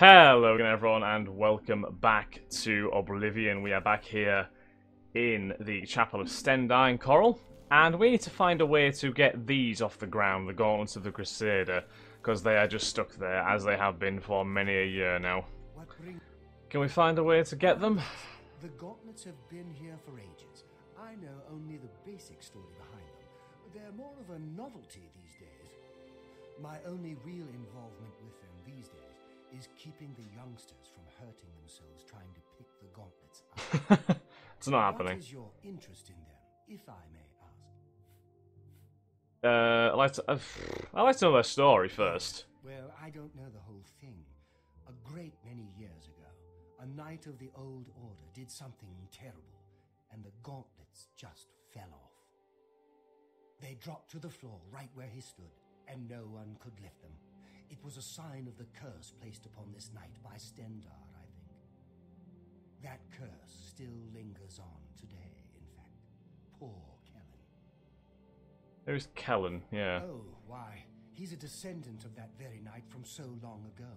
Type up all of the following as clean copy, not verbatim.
Hello again everyone and welcome back to Oblivion. We are back here in the Chapel of Stendine Coral, and we need to find a way to get these off the ground, the Gauntlets of the Crusader, because they are just stuck there, as they have been for many a year now. Can we find a way to get them? The gauntlets have been here for ages. I know only the basic story behind them. They're more of a novelty these days. My only real involvement with them these days is keeping the youngsters from hurting themselves trying to pick the gauntlets up. It's not happening. What is your interest in them, if I may ask? I'd like to know their story first. Well, I don't know the whole thing. A great many years ago, a knight of the old order did something terrible, and the gauntlets just fell off. They dropped to the floor right where he stood, and no one could lift them. It was a sign of the curse placed upon this knight by Stendar, I think. That curse still lingers on today, in fact. Poor Kellen. Who's Kellen? Yeah. Oh, why? He's a descendant of that very knight from so long ago.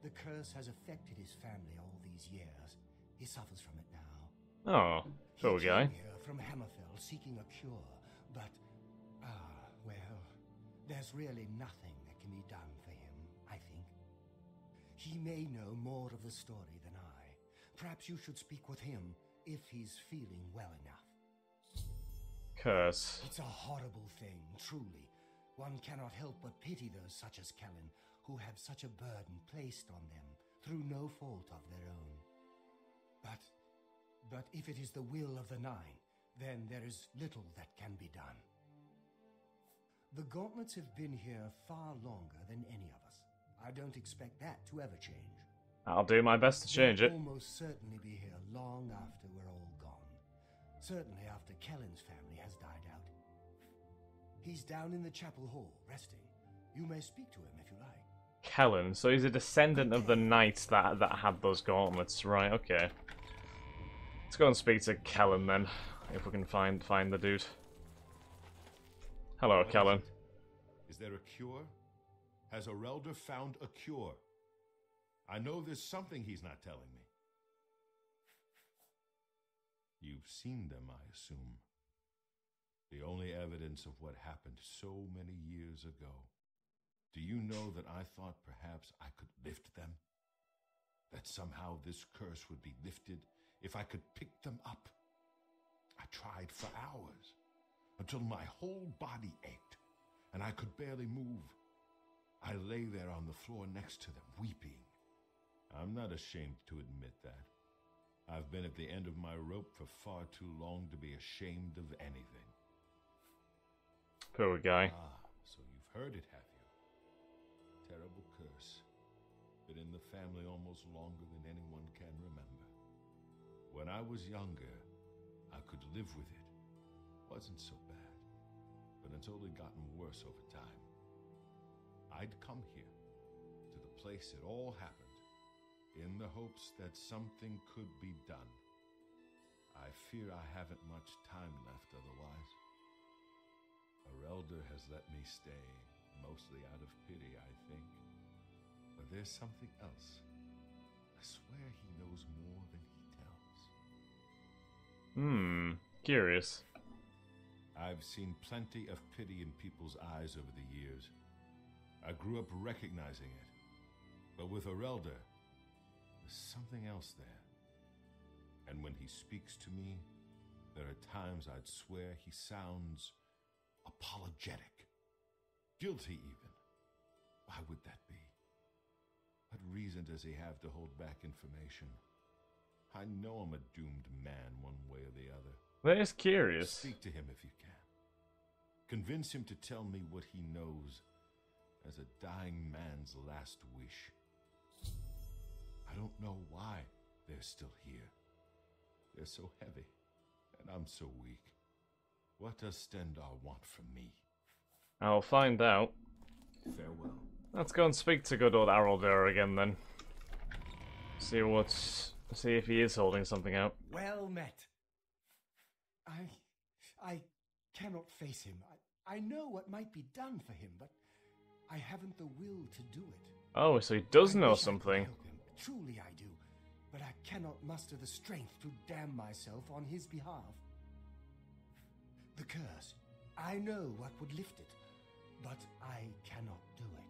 The curse has affected his family all these years. He suffers from it now. Oh, poor guy. He came here from Hammerfell seeking a cure, but, well, there's really nothing that can be done for him, I think. He may know more of the story than I. Perhaps you should speak with him if he's feeling well enough. Curse. It's a horrible thing, truly. One cannot help but pity those such as Kellen, who have such a burden placed on them through no fault of their own. But if it is the will of the Nine, then there is little that can be done. The gauntlets have been here far longer than any of us. I don't expect that to ever change. I'll do my best to change it. They'll almost certainly be here long after we're all gone. Certainly after Kellen's family has died out. He's down in the chapel hall, resting. You may speak to him if you like. Kellen, so he's a descendant of the knights that had those gauntlets, right? Okay. Let's go and speak to Kellen then, if we can find the dude. Hello, Kellen. Is there a cure? Has Arelder found a cure? I know there's something he's not telling me. You've seen them, I assume. The only evidence of what happened so many years ago. Do you know that I thought perhaps I could lift them? That somehow this curse would be lifted if I could pick them up? I tried for hours, until my whole body ached, and I could barely move. I lay there on the floor next to them, weeping. I'm not ashamed to admit that. I've been at the end of my rope for far too long to be ashamed of anything. Poor guy. So you've heard it, have you? Terrible curse. Been in the family almost longer than anyone can remember. When I was younger, I could live with it. Wasn't so bad. But it's only gotten worse over time. I'd come here, to the place it all happened, in the hopes that something could be done. I fear I haven't much time left otherwise. Arelder has let me stay, mostly out of pity, I think. But there's something else. I swear he knows more than he tells. Curious. I've seen plenty of pity in people's eyes over the years. I grew up recognizing it. But with Arelder, there's something else there. And when he speaks to me, there are times I'd swear he sounds apologetic. Guilty, even. Why would that be? What reason does he have to hold back information? I know I'm a doomed man one way or the other. That is curious. Speak to him if you can. Convince him to tell me what he knows as a dying man's last wish. I don't know why they're still here. They're so heavy, and I'm so weak. What does Stendar want from me? I'll find out. Farewell. Let's go and speak to good old Arelder again then. See if he is holding something out. Well met. I cannot face him. I know what might be done for him, but I haven't the will to do it. Oh, so he does I know wish I could something. help him. Truly I do. But I cannot muster the strength to damn myself on his behalf. The curse. I know what would lift it, but I cannot do it.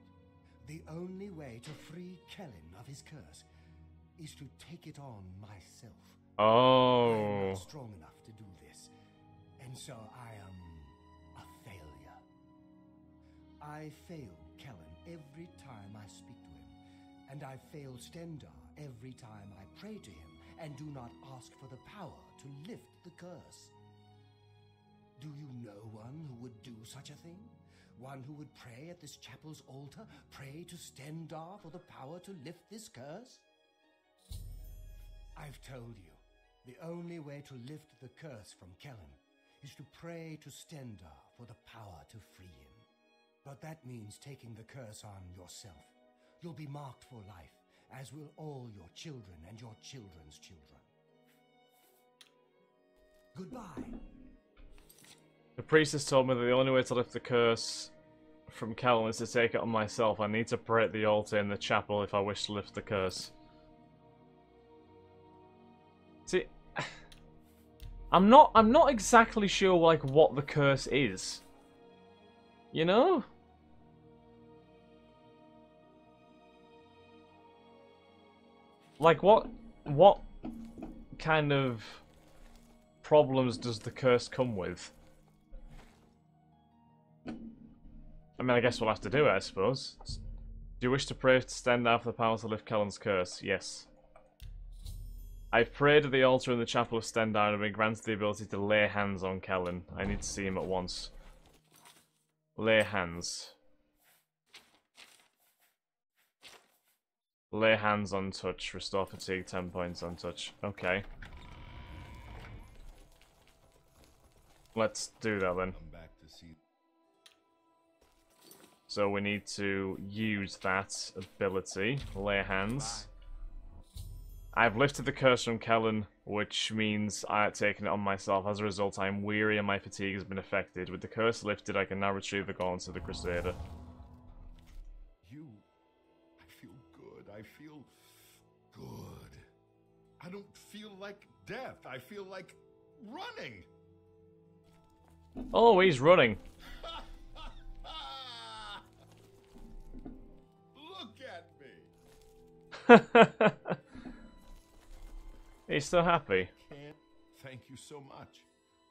The only way to free Kellen of his curse is to take it on myself. I am Oh. not strong enough to do this, and so I am a failure. I fail Kellen every time I speak to him, and I fail Stendar every time I pray to him and do not ask for the power to lift the curse. Do you know one who would do such a thing? One who would pray at this chapel's altar, pray to Stendar for the power to lift this curse? I've told you, the only way to lift the curse from Kellen is to pray to Stendar for the power to free him. But that means taking the curse on yourself. You'll be marked for life, as will all your children and your children's children. Goodbye. The priestess told me that the only way to lift the curse from Kellen is to take it on myself. I need to pray at the altar in the chapel if I wish to lift the curse. See, I'm not exactly sure like what the curse is. You know? Like what kind of problems does the curse come with? I mean, I guess we'll have to do it, I suppose. Do you wish to pray to stand out for the power to lift Kellen's curse? Yes. I've prayed at the altar in the chapel of Stendar and have been granted the ability to lay hands on Kellen. I need to see him at once. Lay hands. Lay hands on touch. Restore fatigue 10 points on touch. Okay. Let's do that then. Come back to see. So we need to use that ability. Lay hands. I've lifted the curse from Kellen, which means I have taken it on myself. As a result, I am weary and my fatigue has been affected. With the curse lifted, I can now retrieve the gauntlets of the Crusader. I feel good. I feel good. I don't feel like death. I feel like running. Oh, he's running. Look at me. He's so happy. Thank you so much.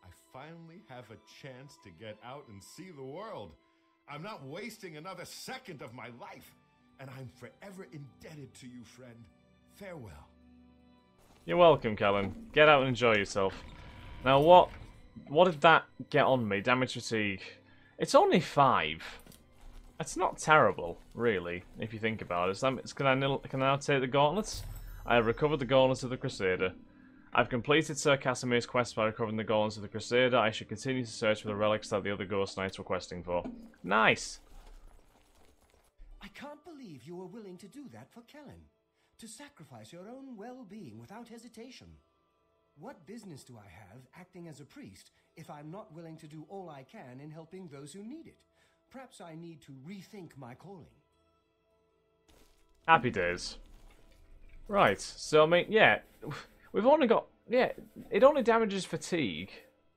I finally have a chance to get out and see the world. I'm not wasting another second of my life, and I'm forever indebted to you, friend. Farewell. You're welcome, Kellen. Get out and enjoy yourself. Now, what did that get on me? Damage fatigue. It's only 5. That's not terrible, really, if you think about it. Can I now take the gauntlets? I have recovered the gauntlets of the Crusader. I've completed Sir Casimir's quest by recovering the gauntlets of the Crusader. I should continue to search for the relics that the other Ghost Knights were questing for. Nice! I can't believe you were willing to do that for Kellen. To sacrifice your own well-being without hesitation. What business do I have acting as a priest if I'm not willing to do all I can in helping those who need it? Perhaps I need to rethink my calling. Happy days. Right, so I mean, yeah, we've only got, yeah, it only damages fatigue,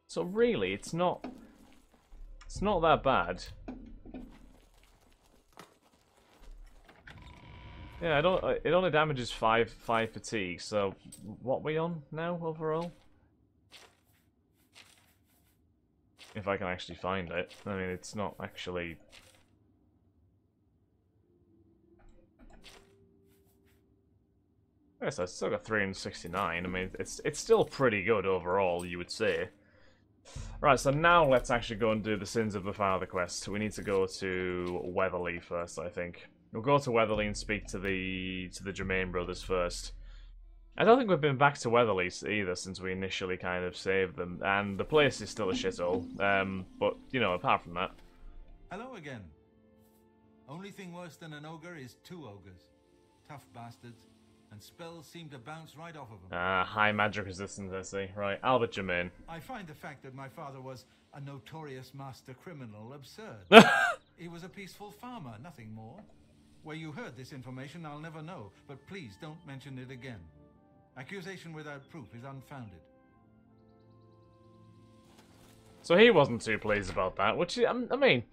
so really, it's not that bad. Yeah, it only damages 5 fatigue, so what are we on now, overall? If I can actually find it. I mean, it's not actually... Yes, I still got 369. I mean, it's still pretty good overall, you would say. Right, so now let's actually go and do the Sins of the Father quest. We need to go to Weatherly first, I think. We'll go to Weatherly and speak to the Germain brothers first. I don't think we've been back to Weatherly either since we initially kind of saved them, and the place is still a shithole. But you know, apart from that. Hello again. Only thing worse than an ogre is 2 ogres. Tough bastards. and spells seem to bounce right off of him. Ah, high magic resistance, I see. Right, Albert Germain. I find the fact that my father was a notorious master criminal absurd. He was a peaceful farmer, nothing more. Where you heard this information, I'll never know, but please don't mention it again. Accusation without proof is unfounded. So he wasn't too pleased about that, which, I mean,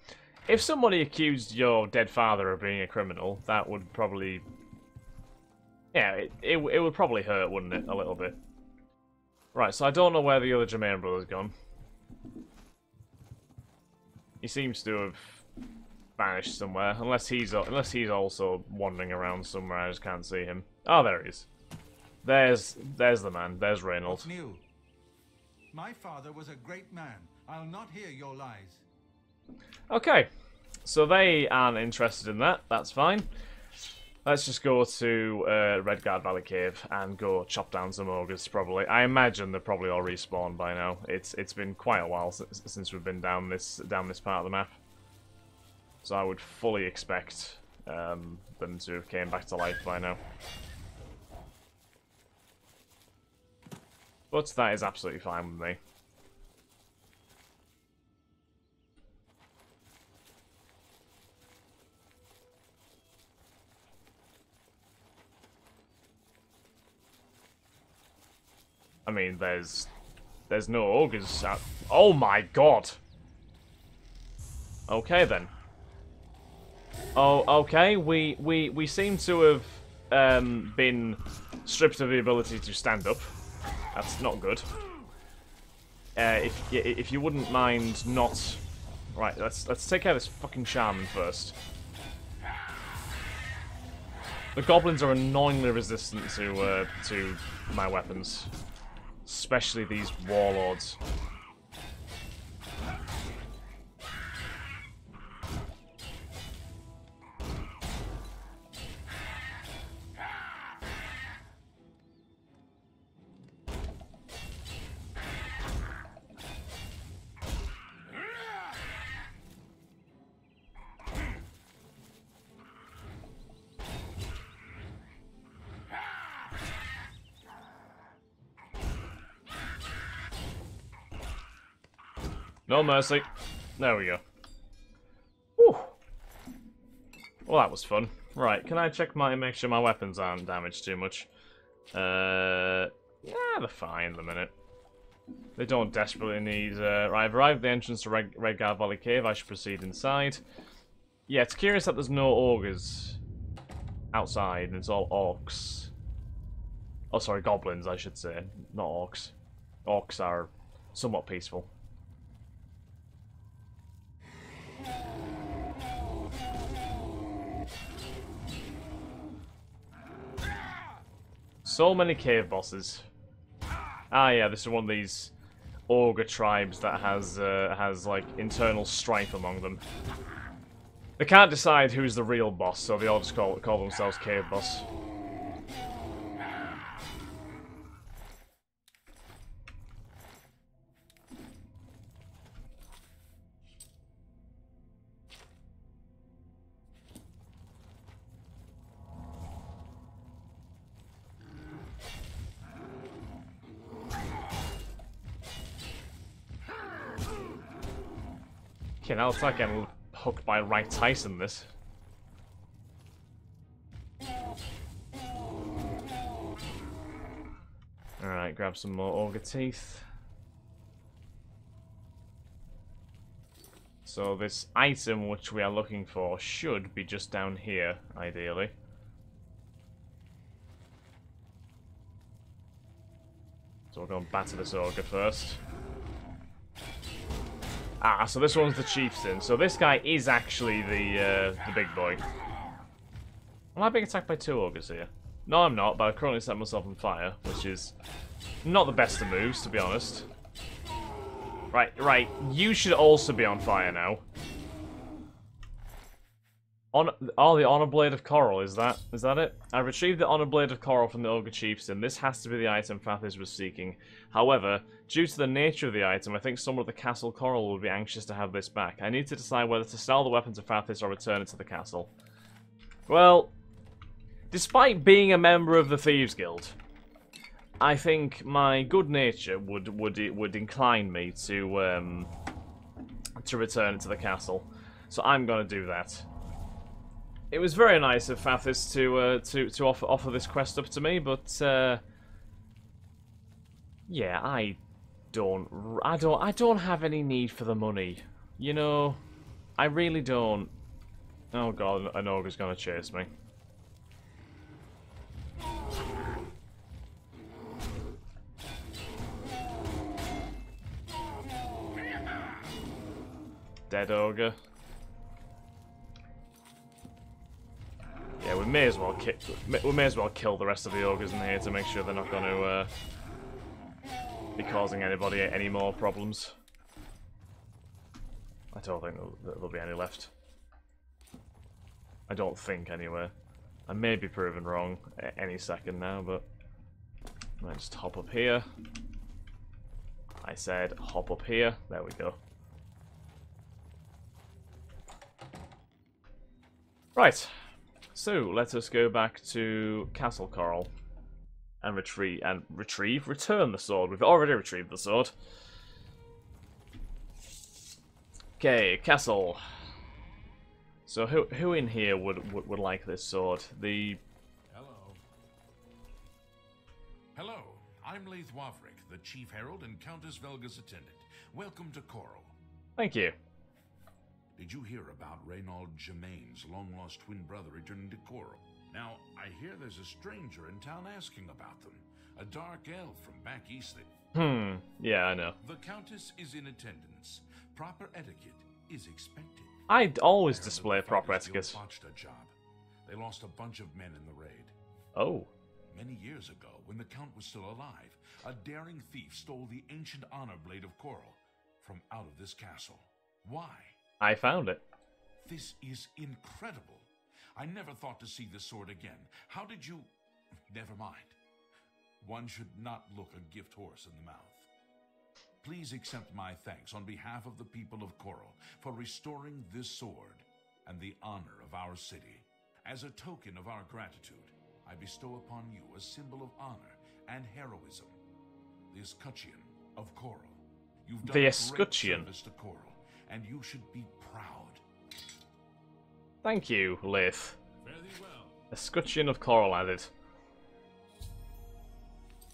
if somebody accused your dead father of being a criminal, that would probably... Yeah, it would probably hurt, wouldn't it? A little bit. Right, so I don't know where the other Germain brother's gone. He seems to have vanished somewhere, unless he's also wandering around somewhere. I just can't see him. Oh, there he is. There's the man. There's Reynold. What's new? My father was a great man. I'll not hear your lies. Okay, so they aren't interested in that. That's fine. Let's just go to Redguard Valley Cave and go chop down some ogres. Probably, I imagine they're probably all respawned by now. It's been quite a while since we've been down this part of the map. So I would fully expect them to have came back to life by now. But that is absolutely fine with me. I mean, there's no ogres out. Oh my god! Okay then. Oh, okay. We seem to have been stripped of the ability to stand up. That's not good. If you wouldn't mind not... Right, let's take care of this fucking shaman first. The goblins are annoyingly resistant to my weapons. Especially these warlords. No mercy. There we go. Whew. Well, that was fun. Right, can I check make sure my weapons aren't damaged too much? Yeah, they're fine at the minute. They don't desperately need... Right, I've arrived at the entrance to Redguard Valley Cave. I should proceed inside. Yeah, it's curious that there's no ogres outside, and it's all orcs. Oh, sorry, goblins, I should say. Not orcs. Orcs are somewhat peaceful. So many cave bosses. Ah, yeah, this is one of these ogre tribes that has like internal strife among them. They can't decide who's the real boss, so they all just call themselves Cave Boss. Okay, now it's like getting hooked by Wright Tyson, this. Alright, grab some more Ogre Teeth. So this item which we are looking for should be just down here, ideally. So we're going to batter this Ogre first. Ah, so this one's the chieftain. So this guy is actually the big boy. Am I being attacked by two ogres here? No, I'm not, but I've currently set myself on fire, which is not the best of moves, to be honest. Right, you should also be on fire now. The Honor Blade of Coral, is that it? I retrieved the Honor Blade of Coral from the Ogre Chieftain. This has to be the item Fathis was seeking. However, due to the nature of the item, I think someone at the Castle Coral would be anxious to have this back. I need to decide whether to sell the weapon to Fathis or return it to the castle. Well, Despite being a member of the Thieves Guild, I think my good nature would incline me to return to the castle. So I'm gonna do that. It was very nice of Fathis to offer this quest up to me, but yeah, I don't have any need for the money. You know, I really don't. Oh god, an ogre's gonna chase me. Dead ogre. Yeah, we may as well kill the rest of the ogres in here to make sure they're not going to be causing anybody any more problems. I don't think there'll be any left. I don't think, anyway. I may be proven wrong any second now, but I'll just hop up here. I said hop up here. There we go. Right. So let us go back to Castle Coral and return the sword. We've already retrieved the sword. Okay, Castle. So who in here would like this sword? Hello, I'm Leith Wavrik, the Chief Herald and Countess Velga's attendant. Welcome to Coral. Thank you. Did you hear about Reynald Germain's long-lost twin brother returning to Coral? Now, I hear there's a stranger in town asking about them. A dark elf from back east that... yeah, I know. The Countess is in attendance. Proper etiquette is expected. I'd always display proper etiquette. Botched a job. They lost a bunch of men in the raid. Oh. Many years ago, when the Count was still alive, a daring thief stole the ancient honor blade of Coral from out of this castle. Why? I found it. This is incredible. I never thought to see this sword again. How did you... Never mind. One should not look a gift horse in the mouth. Please accept my thanks on behalf of the people of Coral for restoring this sword and the honor of our city. As a token of our gratitude, I bestow upon you a symbol of honor and heroism, the escutcheon of Coral. You've done the great escutcheon service to Coral, and you should be proud. Thank you, Leith. Fare thee well. Escutcheon of Coral added.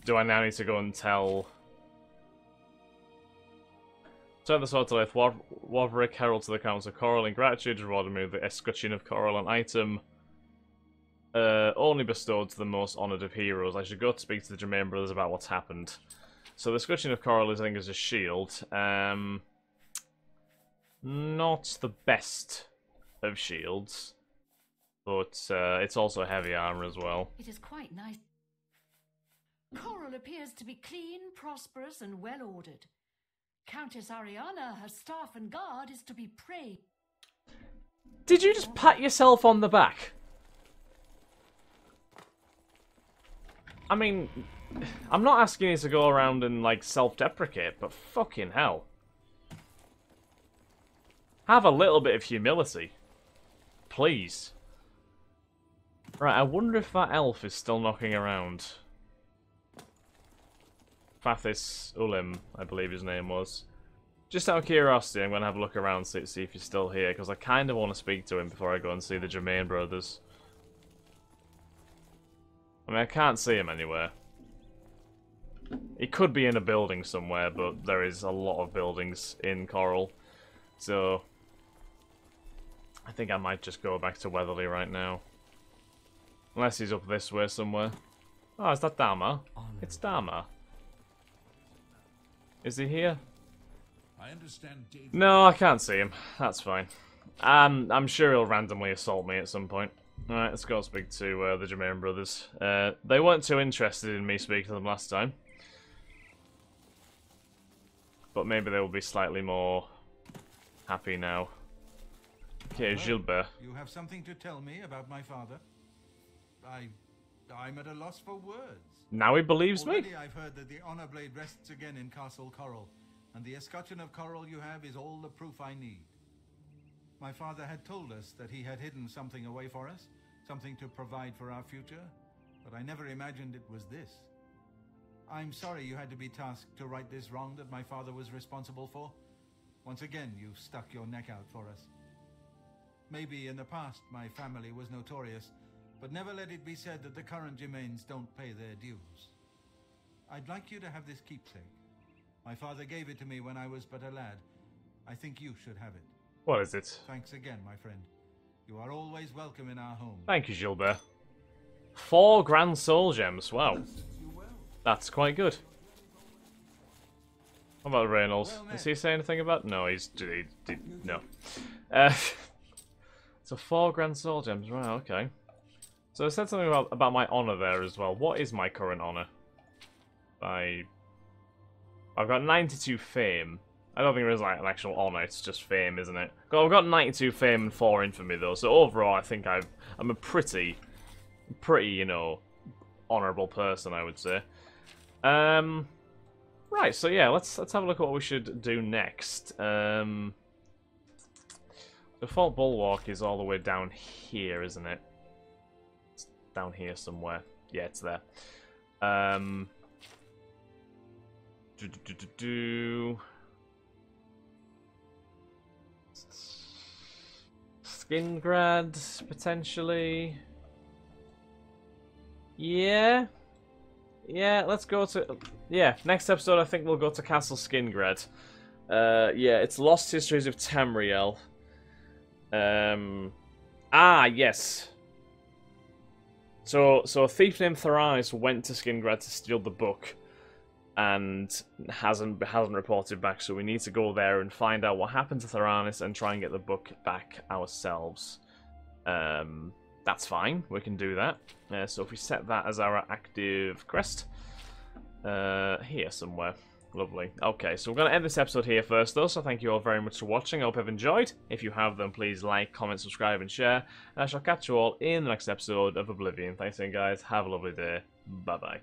Do I now need to go and tell... Turn the sword to Leith Wavrik, herald to the Council of Coral. In gratitude, reward me with the escutcheon of Coral, an item only bestowed to the most honoured of heroes. I should go to speak to the Germain brothers about what's happened. So the escutcheon of Coral is, I think, is a shield. Not the best of shields, but it's also heavy armor as well. It is quite nice. Coral appears to be clean, prosperous, and well-ordered. Countess Ariana, her staff and guard, is to be praised. Did you just pat yourself on the back? I mean, I'm not asking you to go around and, like, self-deprecate, but fucking hell. Have a little bit of humility. Please. Right, I wonder if that elf is still knocking around. Fathis Ulim, I believe his name was. Just out of curiosity, I'm going to have a look around, see if he's still here, because I kind of want to speak to him before I go and see the Germain brothers. I mean, I can't see him anywhere. He could be in a building somewhere, but there is a lot of buildings in Coral. So, I think I might just go back to Weatherly right now. Unless he's up this way somewhere. Oh, is that Dama? It's Dama. Is he here? I understand David... No, I can't see him. That's fine. I'm sure he'll randomly assault me at some point. Alright, let's go speak to the Germain brothers. They weren't too interested in me speaking to them last time. But maybe they will be slightly more happy now. Okay, Gilbert. You have something to tell me about my father? I'm at a loss for words. Now he believes Already me? I've heard that the honor blade rests again in Castle Coral, and the escutcheon of Coral you have is all the proof I need. My father had told us that he had hidden something away for us, something to provide for our future, but I never imagined it was this. I'm sorry you had to be tasked to right this wrong that my father was responsible for. Once again, you've stuck your neck out for us. Maybe in the past my family was notorious, but never let it be said that the current Germains don't pay their dues. I'd like you to have this keepsake. My father gave it to me when I was but a lad. I think you should have it. What is it? Thanks again, my friend. You are always welcome in our home. Thank you, Gilbert. 4 grand soul gems. Wow. That's quite good. What about Reynolds? Does he say anything about... No, no. So 4 grand soul gems. Right, okay. So I said something about my honor there as well. What is my current honor? I've got 92 fame. I don't think there is like an actual honor, it's just fame, isn't it? I've got 92 fame and 4 infamy though, so overall I think I'm a pretty, you know, honourable person, I would say. Right, so yeah, let's have a look at what we should do next. Default bulwark is all the way down here, isn't it? It's down here somewhere. Yeah, it's there. Skingrad, potentially. Yeah, let's go to... Yeah, next episode I think we'll go to Castle Skingrad. Yeah, it's Lost Histories of Tamriel. Yes. So a thief named Theranis went to Skingrad to steal the book and hasn't reported back, so we need to go there and find out what happened to Theranis and try and get the book back ourselves. That's fine, we can do that. So if we set that as our active quest, here somewhere. Lovely. Okay, so we're going to end this episode here first, though, so thank you all very much for watching. I hope you've enjoyed. If you have, then please like, comment, subscribe, and share. And I shall catch you all in the next episode of Oblivion. Thanks again, guys. Have a lovely day. Bye-bye.